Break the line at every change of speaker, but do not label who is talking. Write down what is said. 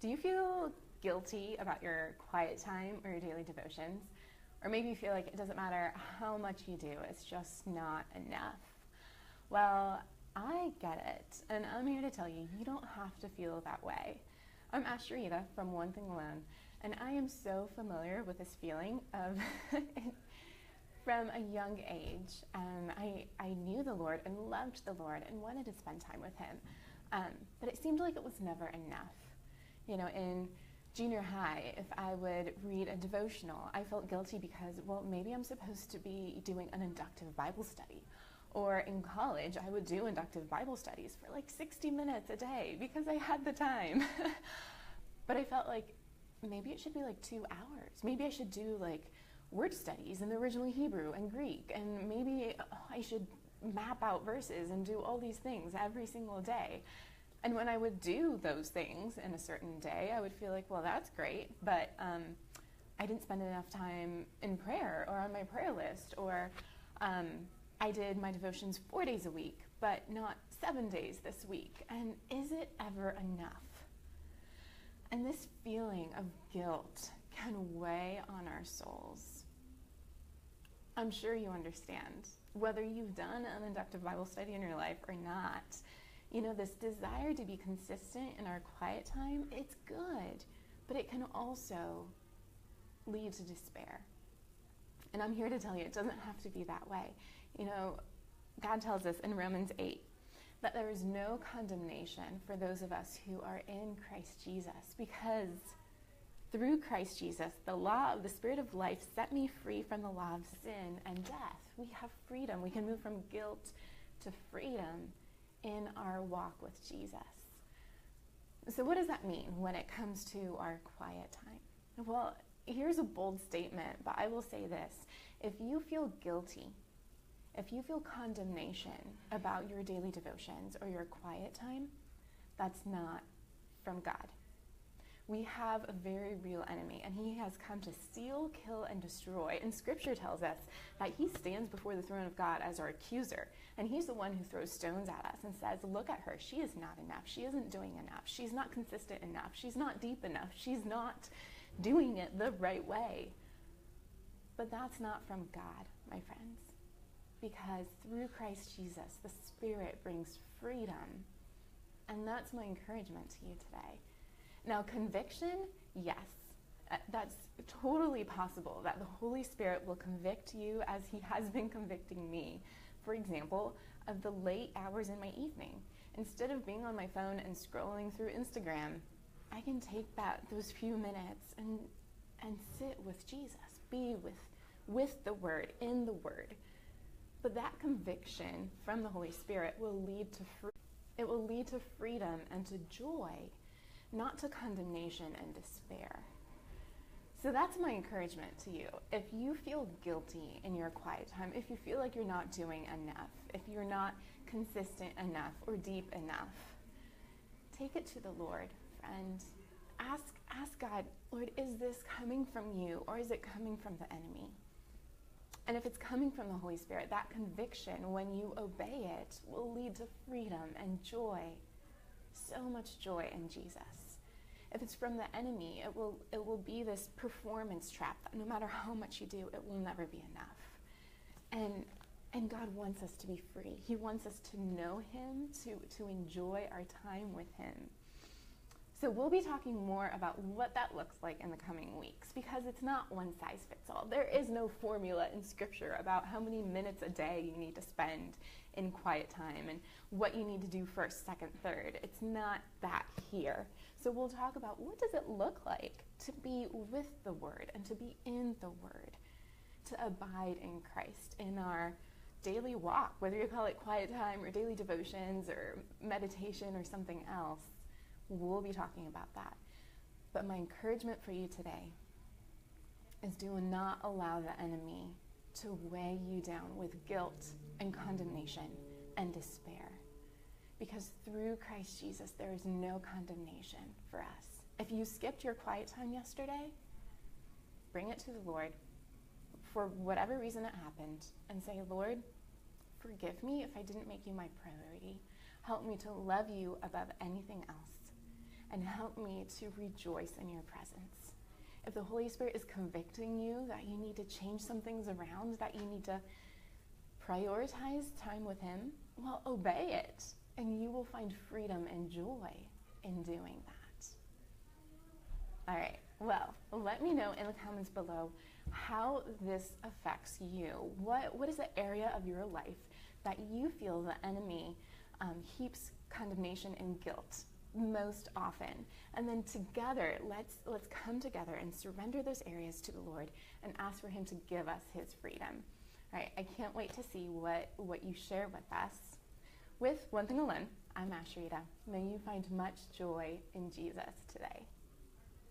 Do you feel guilty about your quiet time or your daily devotions? Or maybe you feel like it doesn't matter how much you do, it's just not enough. Well, I get it, and I'm here to tell you, you don't have to feel that way. I'm Asheritah from One Thing Alone, and I am so familiar with this feeling of from a young age. I knew the Lord and loved the Lord and wanted to spend time with Him, but it seemed like it was never enough. You know, in junior high, if I would read a devotional, I felt guilty because, well, maybe I'm supposed to be doing an inductive Bible study. Or in college, I would do inductive Bible studies for like 60 minutes a day because I had the time. But I felt like maybe it should be like 2 hours. Maybe I should do like word studies in the original Hebrew and Greek, and maybe I should map out verses and do all these things every single day. And when I would do those things in a certain day, I would feel like, well, that's great, but I didn't spend enough time in prayer or on my prayer list, or I did my devotions 4 days a week, but not 7 days this week. And is it ever enough? And this feeling of guilt can weigh on our souls. I'm sure you understand, whether you've done an inductive Bible study in your life or not. You know, this desire to be consistent in our quiet time, it's good, but it can also lead to despair. And I'm here to tell you, it doesn't have to be that way. You know, God tells us in Romans 8 that there is no condemnation for those of us who are in Christ Jesus, because through Christ Jesus, the law of the Spirit of life set me free from the law of sin and death. We have freedom. We can move from guilt to freedom in our walk with Jesus. So what does that mean when it comes to our quiet time? Well, here's a bold statement, but I will say this. If you feel guilty, if you feel condemnation about your daily devotions or your quiet time, that's not from God. We have a very real enemy, and he has come to steal, kill, and destroy. And Scripture tells us that he stands before the throne of God as our accuser, and he's the one who throws stones at us and says, look at her, she is not enough, she isn't doing enough, she's not consistent enough, she's not deep enough, she's not doing it the right way. But that's not from God, my friends, because through Christ Jesus, the Spirit brings freedom, and that's my encouragement to you today. Now, conviction, yes, that's totally possible that the Holy Spirit will convict you as he has been convicting me. For example, of the late hours in my evening. Instead of being on my phone and scrolling through Instagram, I can take those few minutes and sit with Jesus, be with the Word, in the Word. But that conviction from the Holy Spirit will lead to freedom and to joy, not to condemnation and despair. So that's my encouragement to you. If you feel guilty in your quiet time, if you feel like you're not doing enough, if you're not consistent enough or deep enough, take it to the Lord, friend. Ask God, Lord, is this coming from you or is it coming from the enemy? And if it's coming from the Holy Spirit, that conviction, when you obey it, will lead to freedom and joy. So much joy in Jesus. If it's from the enemy, it will be this performance trap that no matter how much you do, it will never be enough. And God wants us to be free. He wants us to know him, to enjoy our time with him. So we'll be talking more about what that looks like in the coming weeks, because it's not one size fits all. There is no formula in Scripture about how many minutes a day you need to spend in quiet time and what you need to do first, second, third. It's not that here. So we'll talk about what does it look like to be with the Word and to be in the Word, to abide in Christ in our daily walk, whether you call it quiet time or daily devotions or meditation or something else. We'll be talking about that. But my encouragement for you today is do not allow the enemy to weigh you down with guilt and condemnation and despair. Because through Christ Jesus, there is no condemnation for us. If you skipped your quiet time yesterday, bring it to the Lord for whatever reason it happened and say, Lord, forgive me if I didn't make you my priority. Help me to love you above anything else. and help me to rejoice in your presence. If the Holy Spirit is convicting you that you need to change some things around, that you need to prioritize time with him, well, obey it, and you will find freedom and joy in doing that. All right, well, let me know in the comments below how this affects you. What is the area of your life that you feel the enemy heaps condemnation and guilt most often? And then together, let's come together and surrender those areas to the Lord and ask for him to give us his freedom. All right, I can't wait to see what you share with us. With One Thing Alone, I'm Asheritah. May you find much joy in Jesus today.